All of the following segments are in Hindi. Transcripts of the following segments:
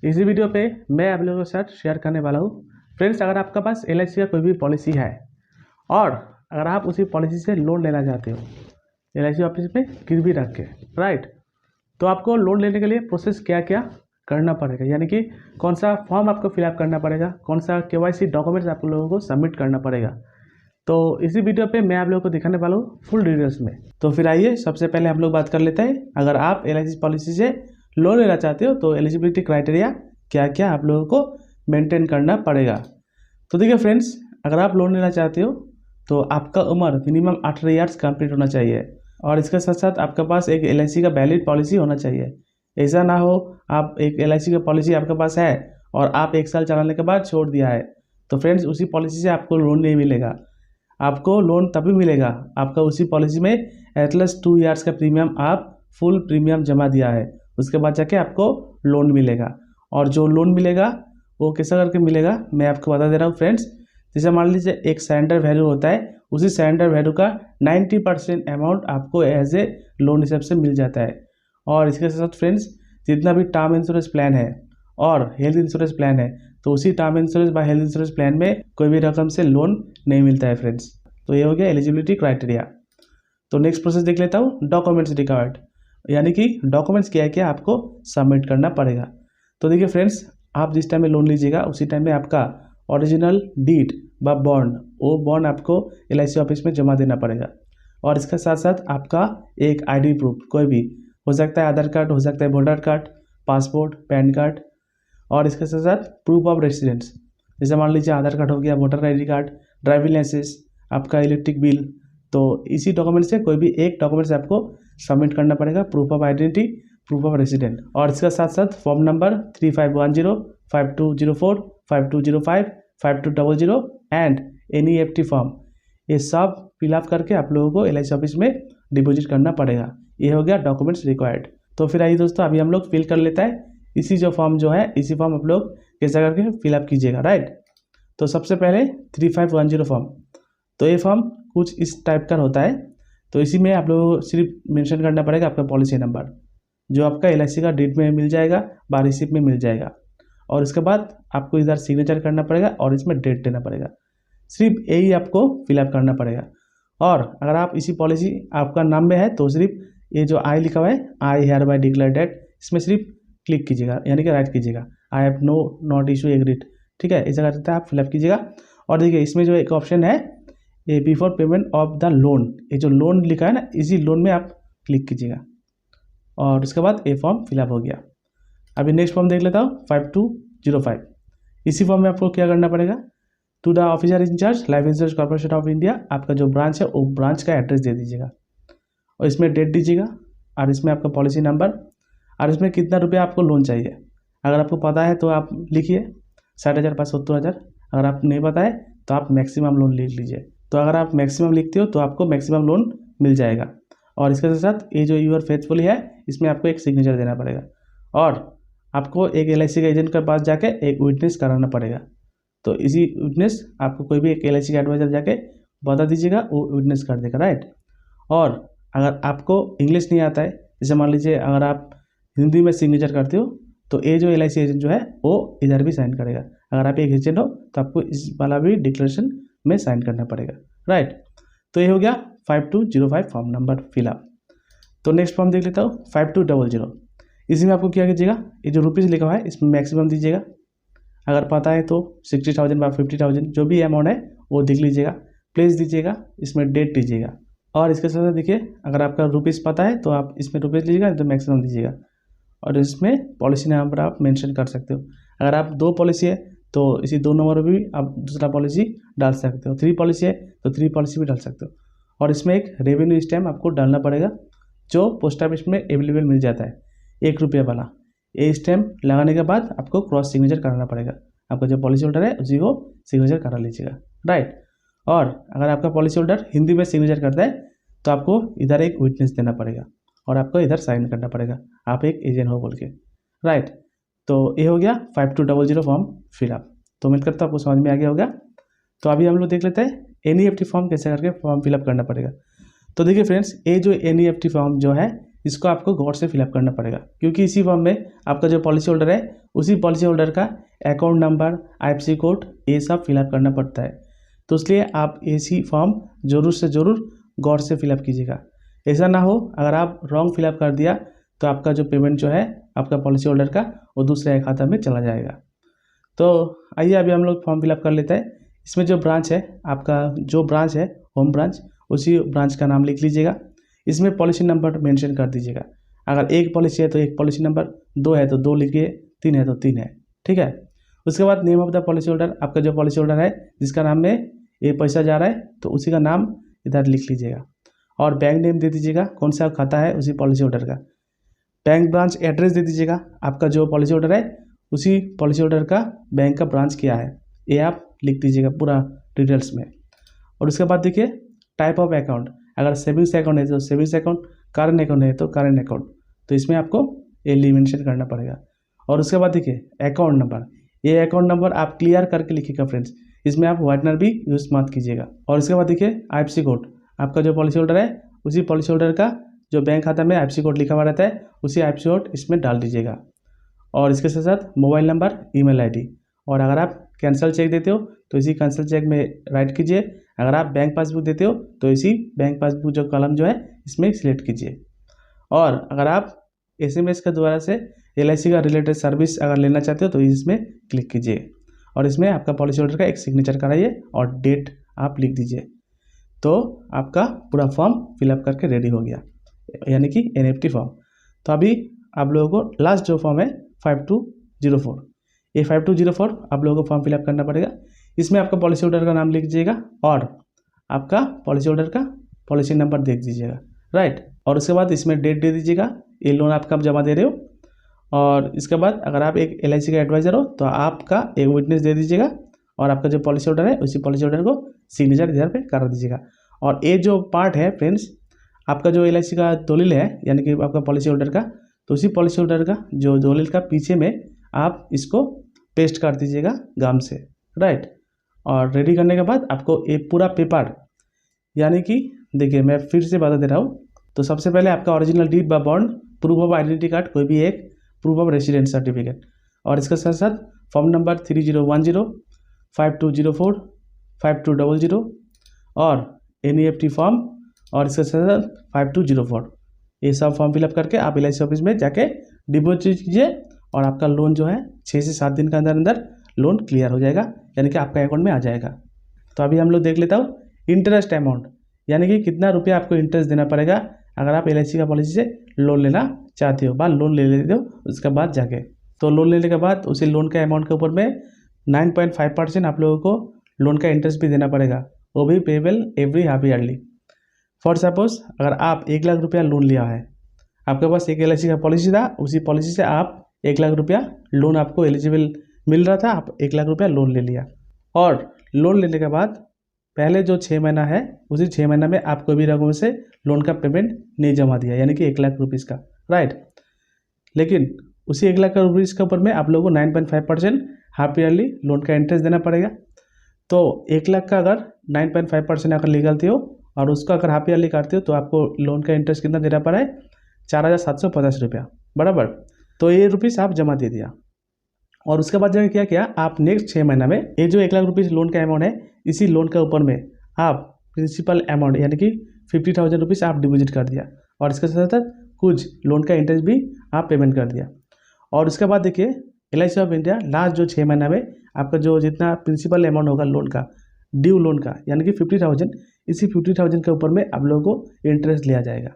इसी वीडियो पे मैं आप लोगों के साथ शेयर करने वाला हूँ। फ्रेंड्स, अगर आपका पास LIC का कोई भी पॉलिसी है और अगर आप उसी पॉलिसी से लोन लेना चाहते हो LIC ऑफिस में गिरवी रख के, राइट, तो आपको लोन लेने के लिए प्रोसेस क्या क्या करना पड़ेगा, यानी कि कौन सा फॉर्म आपको फिलअप करना पड़ेगा, कौन सा KYC डॉक्यूमेंट्स आप लोगों को सबमिट करना पड़ेगा, तो इसी वीडियो पे मैं आप लोगों को दिखाने वाला हूँ फुल डिटेल्स में। तो फिर आइए सबसे पहले हम लोग बात कर लेते हैं, अगर आप LIC पॉलिसी से लोन लेना चाहते हो तो एलिजिबिलिटी क्राइटेरिया क्या क्या आप लोगों को मेंटेन करना पड़ेगा। तो देखिए फ्रेंड्स, अगर आप लोन लेना चाहते हो तो आपका उम्र मिनिमम 18 ईयर्स कंप्लीट होना चाहिए और इसके साथ साथ आपके पास एक LIC का वैलिड पॉलिसी होना चाहिए। ऐसा ना हो आप एक LIC का पॉलिसी आपके पास है और आप 1 साल चलाने के बाद छोड़ दिया है, तो फ्रेंड्स उसी पॉलिसी से आपको लोन नहीं मिलेगा। आपको लोन तभी मिलेगा आपका उसी पॉलिसी में एटलीस्ट 2 ईयर्स का प्रीमियम आप फुल प्रीमियम जमा दिया है, उसके बाद जाके आपको लोन मिलेगा। और जो लोन मिलेगा वो कैसा करके मिलेगा मैं आपको बता दे रहा हूँ फ्रेंड्स। जैसे मान लीजिए एक सरेंडर वैल्यू होता है, उसी सरेंडर वैल्यू का 90% अमाउंट आपको एज ए लोन हिसाब से मिल जाता है। और इसके साथ फ्रेंड्स जितना भी टर्म इंश्योरेंस प्लान है और हेल्थ इंश्योरेंस प्लान है, तो उसी टर्म इंश्योरेंस व हेल्थ इंश्योरेंस प्लान में कोई भी रकम से लोन नहीं मिलता है फ्रेंड्स। तो ये हो गया एलिजिबिलिटी क्राइटेरिया। तो नेक्स्ट प्रोसेस देख लेता हूँ, डॉक्यूमेंट्स रिक्वायर्ड, यानी कि डॉक्यूमेंट्स क्या क्या आपको सबमिट करना पड़ेगा। तो देखिए फ्रेंड्स, आप जिस टाइम में लोन लीजिएगा उसी टाइम में आपका ओरिजिनल डीड व बॉन्ड, वो बॉन्ड आपको LIC ऑफिस में जमा देना पड़ेगा। और इसके साथ साथ आपका एक ID प्रूफ, कोई भी हो सकता है, आधार कार्ड हो सकता है, voter card, passport, pan card, और इसके साथ साथ प्रूफ ऑफ रेसिडेंस, जैसे मान लीजिए आधार कार्ड हो गया, voter ID card, driving licence, आपका इलेक्ट्रिक बिल। तो इसी डॉक्यूमेंट से कोई भी एक डॉक्यूमेंट्स आपको सबमिट करना पड़ेगा, proof of identity, proof of resident. और इसके साथ साथ form number 3510, 5204, 5205, 5200 and NEFT form, ये सब फिलअप करके आप लोगों को LIC ऑफिस में डिपॉजिट करना पड़ेगा। ये हो गया डॉक्यूमेंट्स रिक्वायर्ड। तो फिर आइए दोस्तों, अभी हम लोग फिल कर लेते हैं इसी जो फॉर्म जो है, इसी फॉर्म आप लोग कैसा करके फिलअप कीजिएगा, राइट। तो सबसे पहले 3510 फॉर्म, तो ये फॉर्म कुछ इस टाइप का होता है। तो इसी में आप लोगों को सिर्फ मेंशन करना पड़ेगा आपका पॉलिसी नंबर, जो आपका LIC का डीड में मिल जाएगा, रिसिप्ट में मिल जाएगा। और इसके बाद आपको इधर सिग्नेचर करना पड़ेगा और इसमें डेट देना पड़ेगा। सिर्फ यही आपको फिलअप करना पड़ेगा। और अगर आप इसी पॉलिसी आपका नाम में है तो सिर्फ ये जो आई लिखा हुआ है, I hereby declare date, इसमें सिर्फ क्लिक कीजिएगा, यानी कि राइट कीजिएगा, I have no not issue agreed, ठीक है, ऐसा करते हैं आप फिलअप कीजिएगा। और देखिए इसमें जो एक ऑप्शन है, ये before payment of the loan, ये जो लोन लिखा है ना, इसी लोन में आप क्लिक कीजिएगा और उसके बाद ये फॉर्म फिलअप हो गया। अभी नेक्स्ट फॉर्म देख लेता हूँ, 5205। इसी फॉर्म में आपको क्या करना पड़ेगा, to the officer in charge life insurance corporation of India, आपका जो ब्रांच है वो ब्रांच का एड्रेस दे दीजिएगा और इसमें डेट दीजिएगा और इसमें आपका पॉलिसी नंबर और इसमें कितना रुपया आपको लोन चाहिए। अगर आपको पता है तो आप लिखिए 60,000 पास 70,000, अगर आप नहीं पता है तो आप मैक्सिमम लोन लिख लीजिए। तो अगर आप मैक्सिमम लिखते हो तो आपको मैक्सिमम लोन मिल जाएगा। और इसके साथ ये जो यूर फेथफुली है, इसमें आपको एक सिग्नेचर देना पड़ेगा और आपको एक LIC के एजेंट के पास जाके एक विटनेस कराना पड़ेगा। तो इसी विटनेस आपको कोई भी एक LIC का एडवाइजर जाके बता दीजिएगा, वो विटनेस कर देगा, राइट। और अगर आपको इंग्लिश नहीं आता है, जैसे मान लीजिए अगर आप हिंदी में सिग्नेचर करते हो, तो ये जो LIC एजेंट जो है वो इधर भी साइन करेगा। अगर आप एक एजेंट हो तो आपको इस वाला भी डिक्लेरेशन में साइन करना पड़ेगा, राइट। तो ये हो गया 5205 फॉर्म नंबर फिलअप। तो नेक्स्ट फॉर्म देख लेता हूँ, 5200। इसी में आपको क्या कीजिएगा, ये जो रुपीज़ लिखा हुआ है इसमें मैक्सिमम दीजिएगा, अगर पता है तो 60,000 या 50,000 जो भी अमाउंट है वो देख लीजिएगा, प्लेस दीजिएगा, इसमें डेट दीजिएगा। और इसके साथ देखिए, अगर आपका रुपीज़ पता है तो आप इसमें रुपीज़ लीजिएगा, तो मैक्सिमम दीजिएगा और इसमें पॉलिसी नंबर आप मेंशन कर सकते हो। अगर आप 2 पॉलिसी है तो इसी 2 नंबर पर भी आप दूसरा पॉलिसी डाल सकते हो, 3 पॉलिसी है तो 3 पॉलिसी भी डाल सकते हो। और इसमें एक रेवेन्यू स्टैम्प आपको डालना पड़ेगा, जो पोस्ट ऑफिस में अवेलेबल मिल जाता है, 1 रुपये वाला। ये स्टैम्प लगाने के बाद आपको क्रॉस सिग्नेचर कराना पड़ेगा, आपका जो पॉलिसी होल्डर है उसी को सिग्नेचर करा लीजिएगा, राइट। और अगर आपका पॉलिसी होल्डर हिंदी में सिग्नेचर करता है तो आपको इधर एक विटनेस देना पड़ेगा और आपको इधर साइन करना पड़ेगा, आप एक एजेंट हो बोल के, राइट। तो ये हो गया 5200 फॉर्म फिलअप। तो उम्मीद करता हूँ आपको समझ में आ गया होगा। तो अभी हम लोग देख लेते हैं NEFT फॉर्म कैसे करके फॉर्म फिलअप करना पड़ेगा। तो देखिए फ्रेंड्स, ये जो NEFT फॉर्म जो है, इसको आपको गौर से फिलअप करना पड़ेगा, क्योंकि इसी फॉर्म में आपका जो पॉलिसी होल्डर है उसी पॉलिसी होल्डर का अकाउंट नंबर, IFSC कोड, ये सब फिलअप करना पड़ता है। तो इसलिए आप ऐसी फॉर्म ज़रूर से ज़रूर गौर से फिलअप कीजिएगा। ऐसा ना हो अगर आप रॉन्ग फिलअप कर दिया तो आपका जो पेमेंट जो है आपका पॉलिसी होल्डर का वो दूसरे खाता में चला जाएगा। तो आइए अभी हम लोग फॉर्म फिलअप कर लेते हैं। इसमें जो ब्रांच है, आपका जो ब्रांच है होम ब्रांच, उसी ब्रांच का नाम लिख लीजिएगा। इसमें पॉलिसी नंबर मेंशन कर दीजिएगा। अगर एक पॉलिसी है तो एक पॉलिसी नंबर, 2 है तो 2 लिखिए, 3 है तो 3 है, ठीक है। उसके बाद name of the policy holder, आपका जो पॉलिसी होल्डर है जिसका नाम में ये पैसा जा रहा है तो उसी का नाम इधर लिख लीजिएगा। और बैंक नेम दे दीजिएगा, कौन सा खाता है उसी पॉलिसी होल्डर का। बैंक ब्रांच एड्रेस दे दीजिएगा, आपका जो पॉलिसी होल्डर है उसी पॉलिसी होल्डर का बैंक का ब्रांच क्या है ये आप लिख दीजिएगा पूरा डिटेल्स में। और उसके बाद देखिए टाइप ऑफ अकाउंट, अगर सेविंग्स अकाउंट है तो सेविंग्स अकाउंट, करंट अकाउंट है तो करंट अकाउंट, तो इसमें आपको ये मेंशन करना पड़ेगा। और उसके बाद देखिए अकाउंट नंबर, ये अकाउंट नंबर आप क्लियर करके लिखिएगा फ्रेंड्स, इसमें आप व्हाइटनर भी यूज़ मत कीजिएगा। और उसके बाद देखिए IFSC कोड, आपका जो पॉलिसी होल्डर है उसी पॉलिसी होल्डर का जो बैंक खाता में IFSC कोड लिखा हुआ रहता है उसी IFSC कोड इसमें डाल दीजिएगा। और इसके साथ साथ मोबाइल नंबर, ईमेल ID। और अगर आप कैंसिल चेक देते हो तो इसी कैंसिल चेक में राइट कीजिए। अगर आप बैंक पासबुक देते हो तो इसी बैंक पासबुक जो कॉलम जो है इसमें सिलेक्ट कीजिए। और अगर आप SMS के द्वारा से LIC का रिलेटेड सर्विस अगर लेना चाहते हो तो इसमें क्लिक कीजिए। और इसमें आपका पॉलिसी होल्डर का एक सिग्नेचर कराइए और डेट आप लिख दीजिए। तो आपका पूरा फॉर्म फिलअप करके रेडी हो गया, यानी कि NEFT फॉर्म। तो अभी आप लोगों को लास्ट जो फॉर्म है 5204, ये 5204 आप लोगों को फॉर्म फिलअप करना पड़ेगा। इसमें आपका पॉलिसी होल्डर का नाम लिख दीजिएगा और आपका पॉलिसी होल्डर का पॉलिसी नंबर देख दीजिएगा, राइट। और उसके बाद इसमें डेट दे दीजिएगा, ये लोन आप कब जमा दे रहे हो। और इसके बाद अगर आप एक LIC का एडवाइज़र हो तो आपका एक विटनेस दे दीजिएगा और आपका जो पॉलिसी होल्डर है उसी पॉलिसी होल्डर को सिग्नेचर इधर पे कर दीजिएगा। और ये जो पार्ट है फ्रेंड्स, आपका जो LIC का दलील है यानी कि आपका पॉलिसी होल्डर का, तो उसी पॉलिसी होल्डर का जो दलील का पीछे में आप इसको पेस्ट कर दीजिएगा गम से, राइट। और रेडी करने के बाद आपको ये पूरा पेपर, यानी कि देखिए मैं फिर से बता दे रहा हूँ। तो सबसे पहले आपका ओरिजिनल डीड व bond, proof of identity card, कोई भी एक, प्रूफ ऑफ रेसिडेंस सर्टिफिकेट, और इसके साथ साथ फॉर्म नंबर 3010, 5204, 5200 और NEFT फॉर्म, और इसके साथ साथ 5204, ये सब फॉर्म फिलअप करके आप LIC ऑफिस में जाके डिपॉजिट कीजिए और आपका लोन जो है 6 से 7 दिन के अंदर अंदर लोन क्लियर हो जाएगा, यानी कि आपका अकाउंट में आ जाएगा। तो अभी हम लोग देख लेता हूँ इंटरेस्ट अमाउंट, यानी कि कितना रुपया आपको इंटरेस्ट देना पड़ेगा अगर आप LIC का पॉलिसी से लोन लेना चाहते हो, बा लोन ले लेते हो उसके बाद जाके। तो लोन लेने के बाद उसी लोन के अमाउंट के ऊपर में 9.5% आप लोगों को लोन का इंटरेस्ट भी देना पड़ेगा, वो भी payable every half yearly. For suppose अगर आप 1 लाख रुपया लोन लिया है, आपके पास एक LIC का पॉलिसी था, उसी पॉलिसी से आप 1 लाख रुपया लोन आपको एलिजिबल मिल रहा था, आप 1 लाख रुपया लोन ले लिया। और लोन लेने के बाद पहले जो 6 महीना है उसी 6 महीना में आप कोई भी रकम से लोन का पेमेंट नहीं जमा दिया, यानी कि 1 लाख रुपीज़ का, राइट। लेकिन उसी 1 लाख रुपीज़ के ऊपर में आप लोगों को 9.5% हाफ ईयरली लोन का इंटरेस्ट देना पड़ेगा। तो 1 लाख का अगर 9.5% अगर निकालते हो और उसको अगर हाफ ईयरली काटते हो तो आपको लोन का इंटरेस्ट कितना देना पड़ा है, 4750 रुपया, बराबर। तो ये रुपीज़ आप जमा दे दिया। और उसके बाद जो क्या किया, आप नेक्स्ट 6 महीना में ये जो 1 लाख रुपीज़ लोन का अमाउंट है, इसी लोन के ऊपर में आप प्रिंसिपल अमाउंट यानी कि 50,000 रुपीज़ आप डिपॉजिट कर दिया और इसके साथ साथ कुछ लोन का इंटरेस्ट भी आप पेमेंट कर दिया। और उसके बाद देखिए LIC ऑफ इंडिया लास्ट जो 6 महीना में आपका जो जितना प्रिंसिपल अमाउंट होगा लोन का, ड्यू लोन का, यानी कि 50,000, इसी 50,000 के ऊपर में आप लोगों को इंटरेस्ट लिया जाएगा।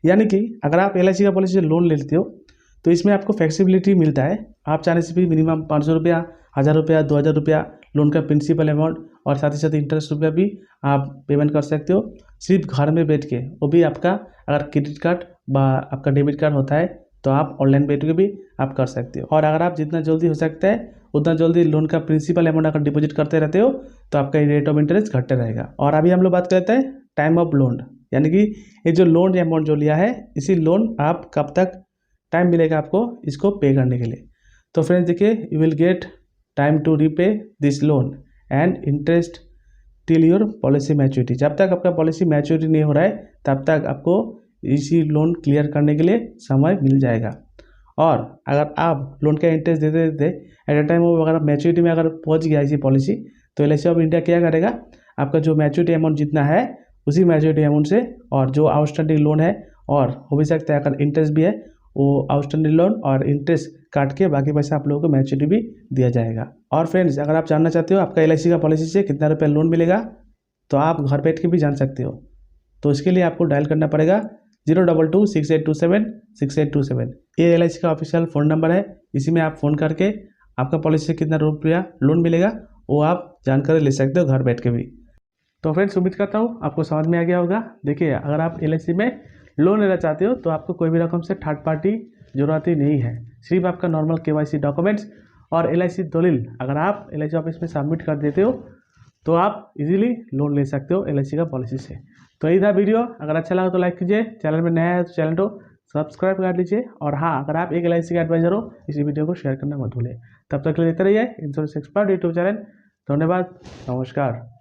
यानी कि अगर आप LIC का पॉलिसी से लोन ले लेते हो तो इसमें आपको फ्लेक्सिबिलिटी मिलता है, आप चाहने से भी मिनिमम 500 रुपया, 1000 रुपया, 2000 रुपया लोन का प्रिंसिपल अमाउंट और साथ ही साथ इंटरेस्ट रुपया भी आप पेमेंट कर सकते हो, सिर्फ घर में बैठ के। वो भी आपका अगर क्रेडिट कार्ड व आपका डेबिट कार्ड होता है तो आप ऑनलाइन बैठ के भी आप कर सकते हो। और अगर आप जितना जल्दी हो सकता है उतना जल्दी लोन का प्रिंसिपल अमाउंट अगर डिपॉजिट करते रहते हो तो आपका रेट ऑफ इंटरेस्ट घटते रहेगा। और अभी हम लोग बात करते हैं टाइम ऑफ लोन, यानी कि ये जो लोन अमाउंट जो लिया है, इसी लोन आप कब तक टाइम मिलेगा आपको इसको पे करने के लिए। तो फ्रेंड्स देखिए, you will get time to repay this loan and interest till your policy maturity. जब तक आपका पॉलिसी मैच्योरिटी नहीं हो रहा है तब तक आपको इसी लोन क्लियर करने के लिए समय मिल जाएगा। और अगर आप लोन का इंटरेस्ट देते देते एट अ टाइम वो अगर मैच्योरिटी में अगर पहुंच गया इसी पॉलिसी, तो LIC ऑफ इंडिया क्या करेगा, आपका जो मैच्योरिटी अमाउंट जितना है उसी मैच्योरिटी अमाउंट से, और जो आउटस्टैंडिंग लोन है, और हो भी सकता है अगर इंटरेस्ट भी है, वो आउटस्टैंडिंग लोन और इंटरेस्ट काट के बाकी पैसा आप लोगों को मैच्योरिटी भी दिया जाएगा। और फ्रेंड्स, अगर आप जानना चाहते हो आपका LIC का पॉलिसी से कितना रुपया लोन मिलेगा, तो आप घर बैठ के भी जान सकते हो। तो इसके लिए आपको डायल करना पड़ेगा 02268276827। ये LIC का ऑफिशियल फ़ोन नंबर है। इसी में आप फ़ोन करके आपका पॉलिसी से कितना रुपया लोन मिलेगा वो आप जानकारी ले सकते हो घर बैठ के भी। तो फ्रेंड्स, उम्मीद करता हूँ आपको समझ में आ गया होगा। देखिए, अगर आप LIC में लोन लेना चाहते हो तो आपको कोई भी रकम से थर्ड पार्टी ज़रूरत ही नहीं है। सिर्फ आपका नॉर्मल KYC डॉक्यूमेंट्स और LIC दलील अगर आप LIC ऑफिस में सबमिट कर देते हो तो आप इजीली लोन ले सकते हो LIC का पॉलिसी से। तो यही था वीडियो। अगर अच्छा लगा तो लाइक कीजिए, चैनल में नया है तो चैनल को सब्सक्राइब कर लीजिए, और हाँ, अगर आप एक LIC का एडवाइजर हो इसी वीडियो को शेयर करना मत भूलें। तब तक लेते रहिए इंश्योरेंस एक्सपर्ट यूट्यूब चैनल। धन्यवाद, नमस्कार।